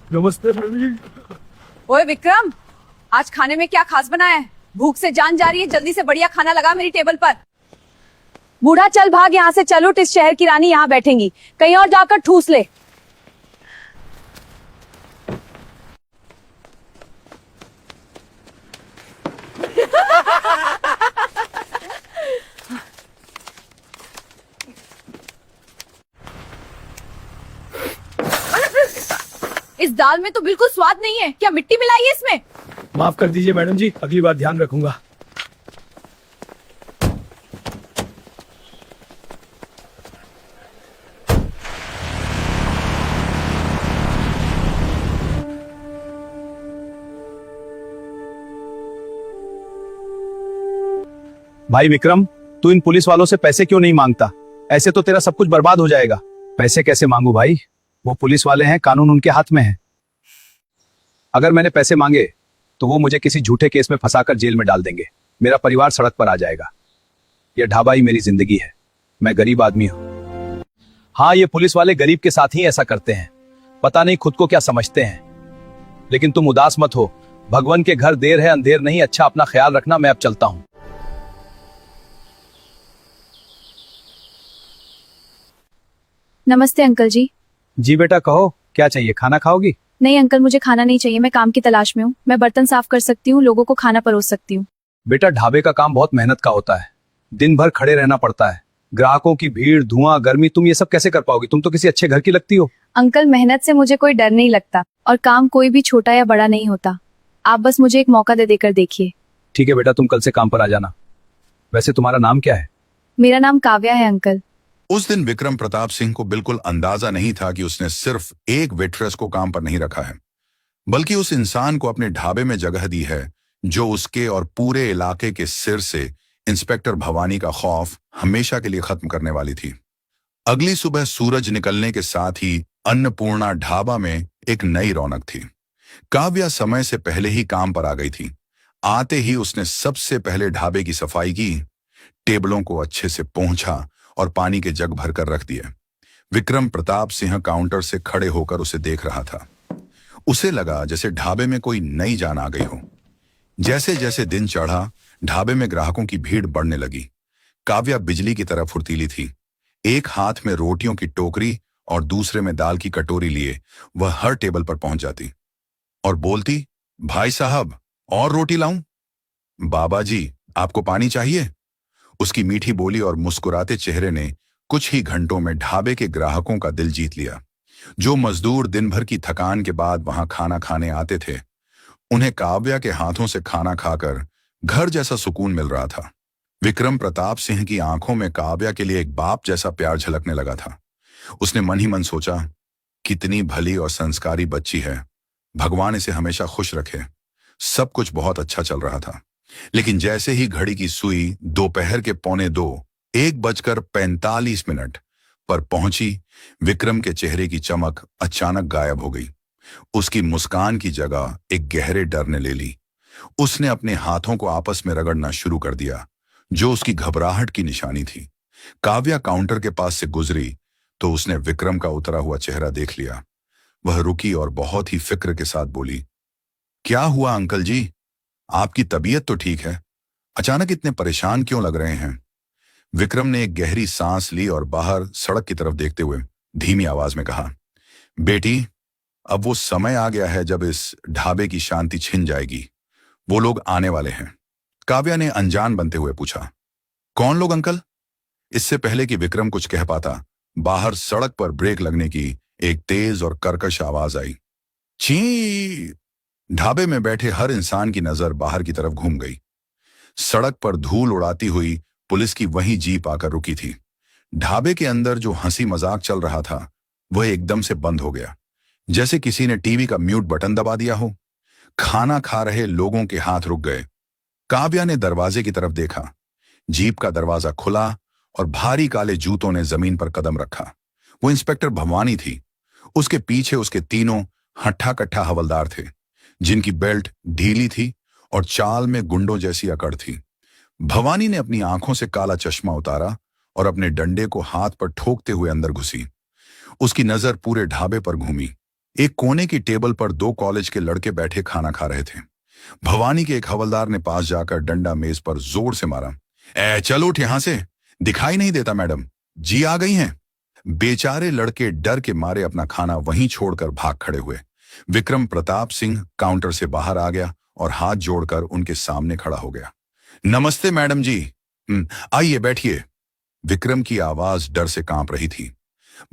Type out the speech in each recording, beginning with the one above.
नमस्ते मम्मी। ओए विक्रम, आज खाने में क्या खास बना है? भूख से जान जा रही है, जल्दी से बढ़िया खाना लगा मेरी टेबल पर। बूढ़ा चल भाग यहाँ से, चल उठ, इस शहर की रानी यहाँ बैठेंगी, कहीं और जाकर ठूस ले। इस दाल में तो बिल्कुल स्वाद नहीं है, क्या मिट्टी मिलाई है इसमें? माफ कर दीजिए मैडम जी, अगली बार ध्यान रखूंगा। भाई विक्रम, तू इन पुलिस वालों से पैसे क्यों नहीं मांगता? ऐसे तो तेरा सब कुछ बर्बाद हो जाएगा। पैसे कैसे मांगू भाई? वो पुलिस वाले हैं, कानून उनके हाथ में है। अगर मैंने पैसे मांगे तो वो मुझे किसी झूठे केस में फंसाकर जेल में डाल देंगे। मेरा परिवार सड़क पर आ जाएगा। यह ढाबा ही मेरी जिंदगी है। मैं गरीब आदमी हूं। हाँ, ये पुलिस वाले गरीब के साथ ही ऐसा करते हैं। पता नहीं खुद को क्या समझते हैं। लेकिन तुम उदास मत हो, भगवान के घर देर है अंधेर नहीं। अच्छा, अपना ख्याल रखना, मैं अब चलता हूं। नमस्ते अंकल जी। जी बेटा, कहो क्या चाहिए? खाना खाओगी? नहीं अंकल, मुझे खाना नहीं चाहिए, मैं काम की तलाश में हूँ। मैं बर्तन साफ कर सकती हूँ, लोगों को खाना परोस सकती हूँ। बेटा, ढाबे का काम बहुत मेहनत का होता है। दिन भर खड़े रहना पड़ता है। ग्राहकों की भीड़, धुआं, गर्मी, तुम ये सब कैसे कर पाओगी? तुम तो किसी अच्छे घर की लगती हो। अंकल, मेहनत से मुझे कोई डर नहीं लगता, और काम कोई भी छोटा या बड़ा नहीं होता। आप बस मुझे एक मौका दे देकर देखिए। ठीक है बेटा, तुम कल से काम पर आ जाना। वैसे तुम्हारा नाम क्या है? मेरा नाम काव्या है अंकल। उस दिन विक्रम प्रताप सिंह को बिल्कुल अंदाजा नहीं था कि उसने सिर्फ एक वेट्रेस को काम पर नहीं रखा है, बल्कि उस इंसान को अपने ढाबे में जगह दी है जो उसके और पूरे इलाके के सिर से इंस्पेक्टर भवानी का खौफ हमेशा के लिए खत्म करने वाली थी। अगली सुबह सूरज निकलने के साथ ही अन्नपूर्णा ढाबा में एक नई रौनक थी। काव्या समय से पहले ही काम पर आ गई थी। आते ही उसने सबसे पहले ढाबे की सफाई की, टेबलों को अच्छे से पोंछा और पानी के जग भरकर रख दिए। विक्रम प्रताप सिंह काउंटर से खड़े होकर उसे देख रहा था। उसे लगा जैसे ढाबे में कोई नई जान आ गई हो। जैसे जैसे दिन चढ़ा, ढाबे में ग्राहकों की भीड़ बढ़ने लगी। काव्या बिजली की तरह फुर्तीली थी। एक हाथ में रोटियों की टोकरी और दूसरे में दाल की कटोरी लिए वह हर टेबल पर पहुंच जाती और बोलती, भाई साहब, और रोटी लाऊं? बाबा जी, आपको पानी चाहिए? उसकी मीठी बोली और मुस्कुराते चेहरे ने कुछ ही घंटों में ढाबे के ग्राहकों का दिल जीत लिया। जो मजदूर दिन भर की थकान के बाद वहां खाना खाने आते थे, उन्हें काव्या के हाथों से खाना खाकर घर जैसा सुकून मिल रहा था। विक्रम प्रताप सिंह की आंखों में काव्या के लिए एक बाप जैसा प्यार झलकने लगा था। उसने मन ही मन सोचा, कितनी भली और संस्कारी बच्ची है, भगवान इसे हमेशा खुश रखे। सब कुछ बहुत अच्छा चल रहा था। लेकिन जैसे ही घड़ी की सुई दोपहर के 1:45, 1:45 पर पहुंची, विक्रम के चेहरे की चमक अचानक गायब हो गई। उसकी मुस्कान की जगह एक गहरे डर ने ले ली। उसने अपने हाथों को आपस में रगड़ना शुरू कर दिया, जो उसकी घबराहट की निशानी थी। काव्या काउंटर के पास से गुजरी तो उसने विक्रम का उतरा हुआ चेहरा देख लिया। वह रुकी और बहुत ही फिक्र के साथ बोली, क्या हुआ अंकल जी? आपकी तबीयत तो ठीक है, अचानक इतने परेशान क्यों लग रहे हैं? विक्रम ने एक गहरी सांस ली और बाहर सड़क की तरफ देखते हुए धीमी आवाज में कहा, बेटी, अब वो समय आ गया है जब इस ढाबे की शांति छिन जाएगी। वो लोग आने वाले हैं। काव्या ने अनजान बनते हुए पूछा, कौन लोग अंकल? इससे पहले कि विक्रम कुछ कह पाता, बाहर सड़क पर ब्रेक लगने की एक तेज और कर्कश आवाज आई। छी! ढाबे में बैठे हर इंसान की नजर बाहर की तरफ घूम गई। सड़क पर धूल उड़ाती हुई पुलिस की वही जीप आकर रुकी थी। ढाबे के अंदर जो हंसी मजाक चल रहा था, वह एकदम से बंद हो गया, जैसे किसी ने टीवी का म्यूट बटन दबा दिया हो। खाना खा रहे लोगों के हाथ रुक गए। काव्या ने दरवाजे की तरफ देखा। जीप का दरवाजा खुला और भारी काले जूतों ने जमीन पर कदम रखा। वो इंस्पेक्टर भवानी थी। उसके पीछे उसके तीनों हट्ठा कट्ठा हवलदार थे, जिनकी बेल्ट ढीली थी और चाल में गुंडों जैसी अकड़ थी। भवानी ने अपनी आंखों से काला चश्मा उतारा और अपने डंडे को हाथ पर ठोकते हुए अंदर घुसी। उसकी नजर पूरे ढाबे पर घूमी। एक कोने की टेबल पर दो कॉलेज के लड़के बैठे खाना खा रहे थे। भवानी के एक हवलदार ने पास जाकर डंडा मेज पर जोर से मारा। चल उठ यहां से, दिखाई नहीं देता मैडम जी आ गई हैं। बेचारे लड़के डर के मारे अपना खाना वहीं छोड़कर भाग खड़े हुए। विक्रम प्रताप सिंह काउंटर से बाहर आ गया और हाथ जोड़कर उनके सामने खड़ा हो गया। नमस्ते मैडम जी, आइए बैठिए। विक्रम की आवाज डर से कांप रही थी।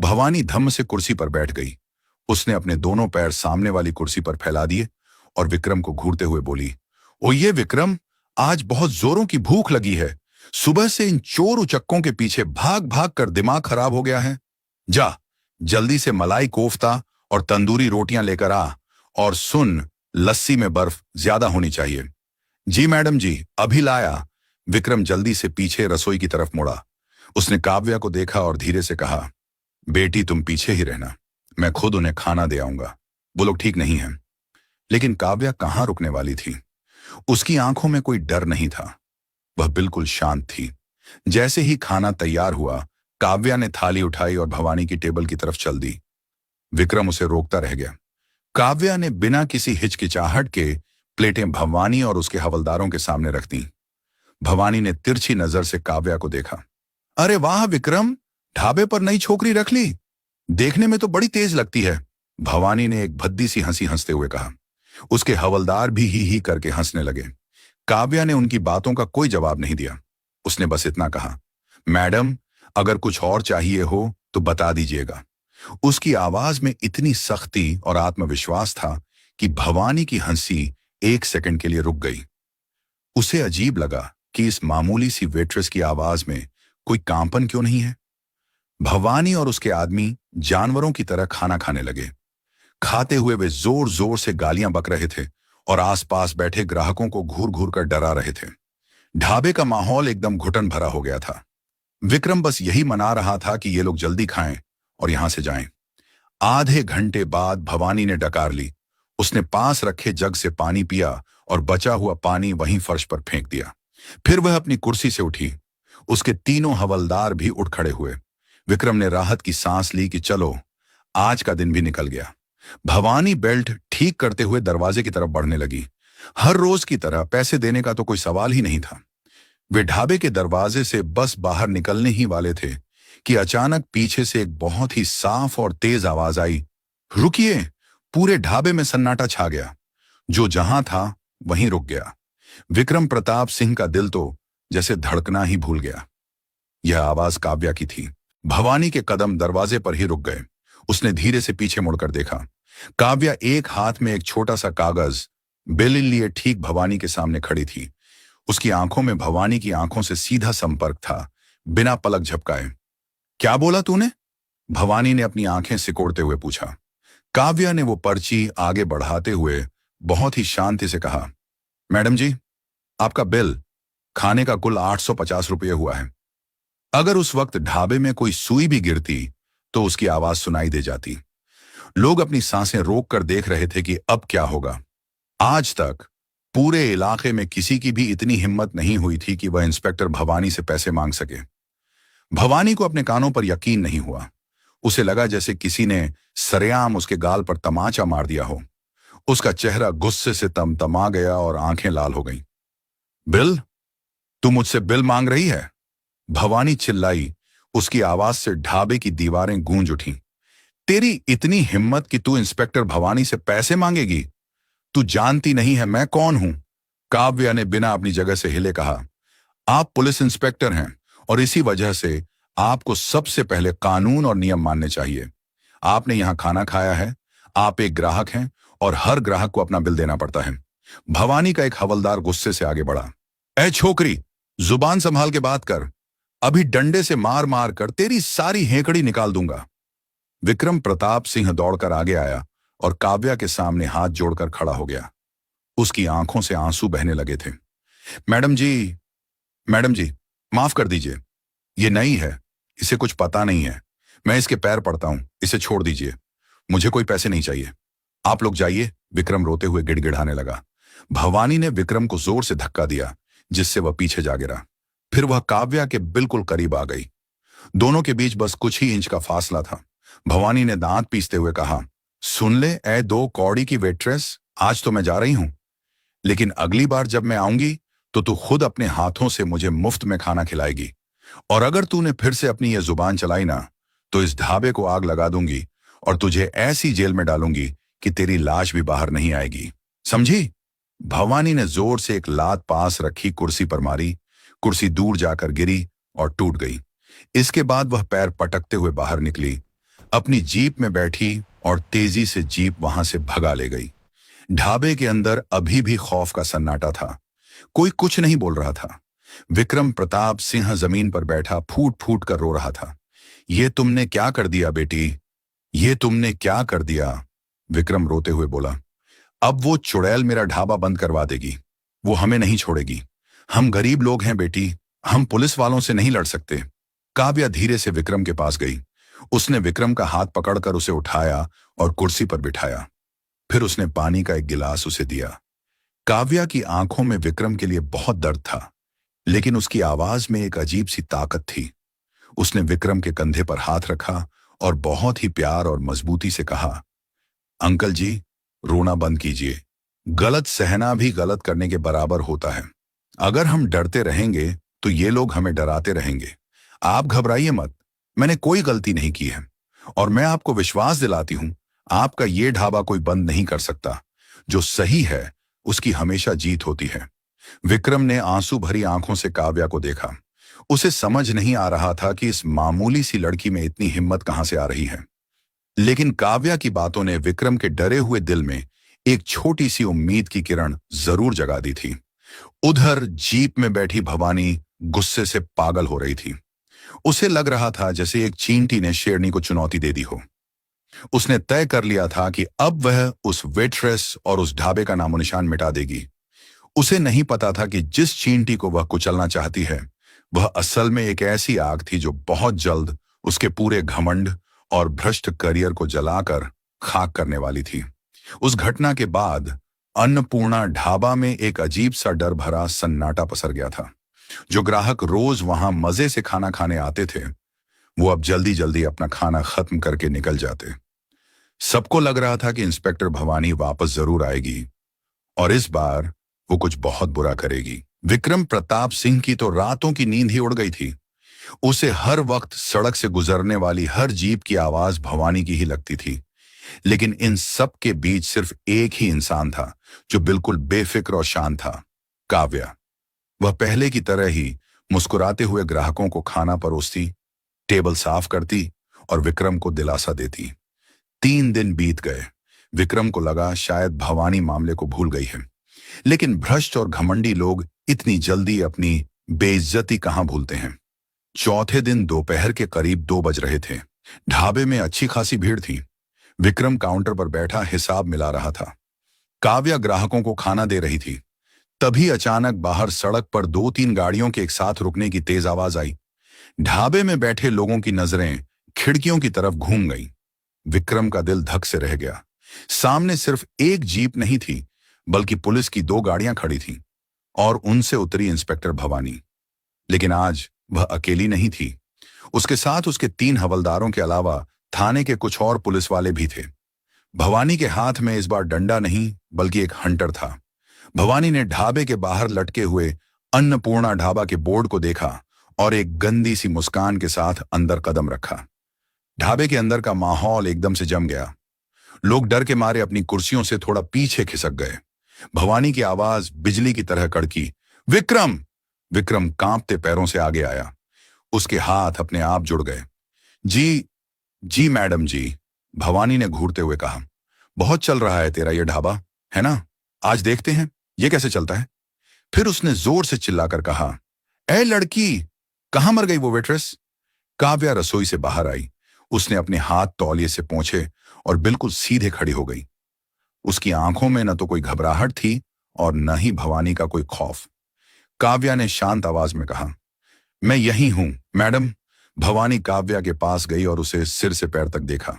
भवानी धम्म से कुर्सी पर बैठ गई। उसने अपने दोनों पैर सामने वाली कुर्सी पर फैला दिए और विक्रम को घूरते हुए बोली, ओ ये विक्रम, आज बहुत जोरों की भूख लगी है। सुबह से इन चोर उचक्कों के पीछे भाग भाग कर दिमाग खराब हो गया है। जा जल्दी से मलाई कोफ्ता और तंदूरी रोटियां लेकर आ, और सुन, लस्सी में बर्फ ज्यादा होनी चाहिए। जी मैडम जी, अभी लाया। विक्रम जल्दी से पीछे रसोई की तरफ मुड़ा। उसने काव्या को देखा और धीरे से कहा, बेटी तुम पीछे ही रहना, मैं खुद उन्हें खाना दे आऊंगा। वो लोग ठीक नहीं हैं। लेकिन काव्या कहां रुकने वाली थी। उसकी आंखों में कोई डर नहीं था। वह बिल्कुल शांत थी। जैसे ही खाना तैयार हुआ, काव्या ने थाली उठाई और भवानी की टेबल की तरफ चल दी। विक्रम उसे रोकता रह गया। काव्या ने बिना किसी हिचकिचाहट के प्लेटें भवानी और उसके हवलदारों के सामने रख दी। भवानी ने तिरछी नजर से काव्या को देखा। अरे वाह विक्रम, ढाबे पर नई छोकरी रख ली, देखने में तो बड़ी तेज लगती है। भवानी ने एक भद्दी सी हंसी हंसते हुए कहा। उसके हवलदार भी ही करके हंसने लगे। काव्या ने उनकी बातों का कोई जवाब नहीं दिया। उसने बस इतना कहा, मैडम अगर कुछ और चाहिए हो तो बता दीजिएगा। उसकी आवाज में इतनी सख्ती और आत्मविश्वास था कि भवानी की हंसी एक सेकंड के लिए रुक गई। उसे अजीब लगा कि इस मामूली सी वेट्रेस की आवाज में कोई कांपन क्यों नहीं है। भवानी और उसके आदमी जानवरों की तरह खाना खाने लगे। खाते हुए वे जोर जोर से गालियां बक रहे थे और आसपास बैठे ग्राहकों को घूर घूर कर डरा रहे थे। ढाबे का माहौल एकदम घुटन भरा हो गया था। विक्रम बस यही मना रहा था कि ये लोग जल्दी खाएं और यहां से जाएं। आधे घंटे बाद भवानी ने डकार ली। उसने पास रखे जग से पानी पिया और बचा हुआ पानी वहीं फर्श पर फेंक दिया। फिर वह अपनी कुर्सी से उठी। उसके तीनों हवलदार भी उठ खड़े हुए। विक्रम ने राहत की सांस ली कि चलो, आज का दिन भी निकल गया। भवानी बेल्ट ठीक करते हुए दरवाजे की तरफ बढ़ने लगी। हर रोज की तरह पैसे देने का तो कोई सवाल ही नहीं था। वे ढाबे के दरवाजे से बस बाहर निकलने ही वाले थे कि अचानक पीछे से एक बहुत ही साफ और तेज आवाज आई, रुकिए। पूरे ढाबे में सन्नाटा छा गया। जो जहां था वहीं रुक गया। विक्रम प्रताप सिंह का दिल तो जैसे धड़कना ही भूल गया। यह आवाज काव्या की थी। भवानी के कदम दरवाजे पर ही रुक गए। उसने धीरे से पीछे मुड़कर देखा। काव्या एक हाथ में एक छोटा सा कागज बिल लिए ठीक भवानी के सामने खड़ी थी। उसकी आंखों में भवानी की आंखों से सीधा संपर्क था, बिना पलक झपकाए। क्या बोला तूने? भवानी ने अपनी आंखें सिकोड़ते हुए पूछा। काव्या ने वो पर्ची आगे बढ़ाते हुए बहुत ही शांति से कहा, मैडम जी, आपका बिल खाने का कुल 850 रुपये हुआ है। अगर उस वक्त ढाबे में कोई सुई भी गिरती तो उसकी आवाज सुनाई दे जाती। लोग अपनी सांसें रोक कर देख रहे थे कि अब क्या होगा। आज तक पूरे इलाके में किसी की भी इतनी हिम्मत नहीं हुई थी कि वह इंस्पेक्टर भवानी से पैसे मांग सके। भवानी को अपने कानों पर यकीन नहीं हुआ। उसे लगा जैसे किसी ने सरेआम उसके गाल पर तमाचा मार दिया हो। उसका चेहरा गुस्से से तमतमा गया और आंखें लाल हो गईं। बिल? तू मुझसे बिल मांग रही है? भवानी चिल्लाई। उसकी आवाज से ढाबे की दीवारें गूंज उठीं। तेरी इतनी हिम्मत कि तू इंस्पेक्टर भवानी से पैसे मांगेगी? तू जानती नहीं है मैं कौन हूं। काव्या ने बिना अपनी जगह से हिले कहा, आप पुलिस इंस्पेक्टर हैं और इसी वजह से आपको सबसे पहले कानून और नियम मानने चाहिए। आपने यहां खाना खाया है, आप एक ग्राहक हैं और हर ग्राहक को अपना बिल देना पड़ता है। भवानी का एक हवलदार गुस्से से आगे बढ़ा। ए छोकरी, जुबान संभाल के बात कर, अभी डंडे से मार मार कर तेरी सारी हेकड़ी निकाल दूंगा। विक्रम प्रताप सिंह दौड़कर आगे आया और काव्या के सामने हाथ जोड़कर खड़ा हो गया। उसकी आंखों से आंसू बहने लगे थे। मैडम जी, माफ कर दीजिए, ये नई है, इसे कुछ पता नहीं है, मैं इसके पैर पड़ता हूं, इसे छोड़ दीजिए, मुझे कोई पैसे नहीं चाहिए, आप लोग जाइए। विक्रम रोते हुए गिड़गिड़ाने लगा। भवानी ने विक्रम को जोर से धक्का दिया, जिससे वह पीछे जा गिरा। फिर वह काव्या के बिल्कुल करीब आ गई। दोनों के बीच बस कुछ ही इंच का फासला था। भवानी ने दांत पीसते हुए कहा, सुन ले ए दो कौड़ी की वेट्रेस, आज तो मैं जा रही हूं, लेकिन अगली बार जब मैं आऊंगी तो तू खुद अपने हाथों से मुझे मुफ्त में खाना खिलाएगी। और अगर तूने फिर से अपनी ये जुबान चलाई ना, तो इस ढाबे को आग लगा दूंगी और तुझे ऐसी जेल में डालूंगी कि तेरी लाश भी बाहर नहीं आएगी, समझी? भवानी ने जोर से एक लात पास रखी कुर्सी पर मारी। कुर्सी दूर जाकर गिरी और टूट गई। इसके बाद वह पैर पटकते हुए बाहर निकली, अपनी जीप में बैठी और तेजी से जीप वहां से भगा ले गई। ढाबे के अंदर अभी भी खौफ का सन्नाटा था। कोई कुछ नहीं बोल रहा था। विक्रम प्रताप सिंह जमीन पर बैठा फूट फूट कर रो रहा था। ये तुमने क्या कर दिया बेटी, ये तुमने क्या कर दिया? विक्रम रोते हुए बोला। अब वो चुड़ैल मेरा ढाबा बंद करवा देगी, वो हमें नहीं छोड़ेगी। हम गरीब लोग हैं बेटी, हम पुलिस वालों से नहीं लड़ सकते। काव्या धीरे से विक्रम के पास गई। उसने विक्रम का हाथ पकड़कर उसे उठाया और कुर्सी पर बिठाया। फिर उसने पानी का एक गिलास उसे दिया। काव्या की आंखों में विक्रम के लिए बहुत दर्द था, लेकिन उसकी आवाज में एक अजीब सी ताकत थी। उसने विक्रम के कंधे पर हाथ रखा और बहुत ही प्यार और मजबूती से कहा, अंकल जी, रोना बंद कीजिए। गलत सहना भी गलत करने के बराबर होता है। अगर हम डरते रहेंगे तो ये लोग हमें डराते रहेंगे। आप घबराइए मत, मैंने कोई गलती नहीं की है और मैं आपको विश्वास दिलाती हूं, आपका ये ढाबा कोई बंद नहीं कर सकता। जो सही है उसकी हमेशा जीत होती है। विक्रम ने आंसू भरी आंखों से काव्या को देखा। उसे समझ नहीं आ रहा था कि इस मामूली सी लड़की में इतनी हिम्मत कहां से आ रही है, लेकिन काव्या की बातों ने विक्रम के डरे हुए दिल में एक छोटी सी उम्मीद की किरण जरूर जगा दी थी। उधर जीप में बैठी भवानी गुस्से से पागल हो रही थी। उसे लग रहा था जैसे एक चींटी ने शेरनी को चुनौती दे दी हो। उसने तय कर लिया था कि अब वह उस वेट्रेस और उस ढाबे का नामो निशान मिटा देगी। उसे नहीं पता था कि जिस चींटी को वह कुचलना चाहती है, वह असल में एक ऐसी आग थी जो बहुत जल्द उसके पूरे घमंड और भ्रष्ट करियर को जलाकर खाक करने वाली थी। उस घटना के बाद अन्नपूर्णा ढाबा में एक अजीब सा डर भरा सन्नाटा पसर गया था। जो ग्राहक रोज वहां मजे से खाना खाने आते थे, वो अब जल्दी जल्दी अपना खाना खत्म करके निकल जाते। सबको लग रहा था कि इंस्पेक्टर भवानी वापस जरूर आएगी और इस बार वो कुछ बहुत बुरा करेगी। विक्रम प्रताप सिंह की तो रातों की नींद ही उड़ गई थी। उसे हर वक्त सड़क से गुजरने वाली हर जीप की आवाज भवानी की ही लगती थी। लेकिन इन सब के बीच सिर्फ एक ही इंसान था जो बिल्कुल बेफिक्र और शांत था, काव्या। वह पहले की तरह ही मुस्कुराते हुए ग्राहकों को खाना परोसती, टेबल साफ करती और विक्रम को दिलासा देती। 3 दिन बीत गए। विक्रम को लगा शायद भवानी मामले को भूल गई है, लेकिन भ्रष्ट और घमंडी लोग इतनी जल्दी अपनी बेइज्जती कहां भूलते हैं। चौथे दिन दोपहर के करीब 2 बज रहे थे। ढाबे में अच्छी खासी भीड़ थी। विक्रम काउंटर पर बैठा हिसाब मिला रहा था। काव्या ग्राहकों को खाना दे रही थी। तभी अचानक बाहर सड़क पर 2-3 गाड़ियों के एक साथ रुकने की तेज आवाज आई। ढाबे में बैठे लोगों की नजरें खिड़कियों की तरफ घूम गईं। विक्रम का दिल धक से रह गया। सामने सिर्फ एक जीप नहीं थी, बल्कि पुलिस की 2 गाड़ियां खड़ी थीं और उनसे उतरी इंस्पेक्टर भवानी। लेकिन आज वह अकेली नहीं थी। उसके साथ उसके 3 हवलदारों के अलावा थाने के कुछ और पुलिस वाले भी थे। भवानी के हाथ में इस बार डंडा नहीं, बल्कि एक हंटर था। भवानी ने ढाबे के बाहर लटके हुए अन्नपूर्णा ढाबा के बोर्ड को देखा और एक गंदी सी मुस्कान के साथ अंदर कदम रखा। ढाबे के अंदर का माहौल एकदम से जम गया। लोग डर के मारे अपनी कुर्सियों से थोड़ा पीछे खिसक गए। भवानी की आवाज बिजली की तरह कड़की, विक्रम! विक्रम कांपते पैरों से आगे आया। उसके हाथ अपने आप जुड़ गए। जी मैडम जी, भवानी ने घूरते हुए कहा। बहुत चल रहा है तेरा ये ढाबा, है ना? आज देखते हैं ये कैसे चलता है। फिर उसने जोर से चिल्लाकर कहा, ए लड़की, कहां मर गई वो वेट्रेस? काव्या रसोई से बाहर आई। उसने अपने हाथ तौलिए से पोंछे और बिल्कुल सीधे खड़ी हो गई। उसकी आंखों में न तो कोई घबराहट थी और न ही भवानी का कोई खौफ। काव्या ने शांत आवाज में कहा, मैं यही हूं मैडम। भवानी काव्या के पास गई और उसे सिर से पैर तक देखा।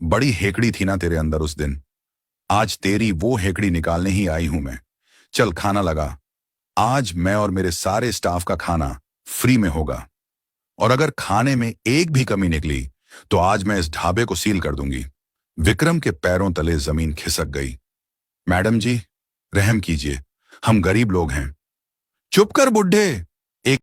बड़ी हेकड़ी थी ना तेरे अंदर उस दिन, आज तेरी वो हेकड़ी निकालने ही आई हूं मैं। चल खाना लगा। आज मैं और मेरे सारे स्टाफ का खाना फ्री में होगा, और अगर खाने में एक भी कमी निकली तो आज मैं इस ढाबे को सील कर दूंगी। विक्रम के पैरों तले जमीन खिसक गई। मैडम जी, रहम कीजिए, हम गरीब लोग हैं। चुप कर बुड्ढे,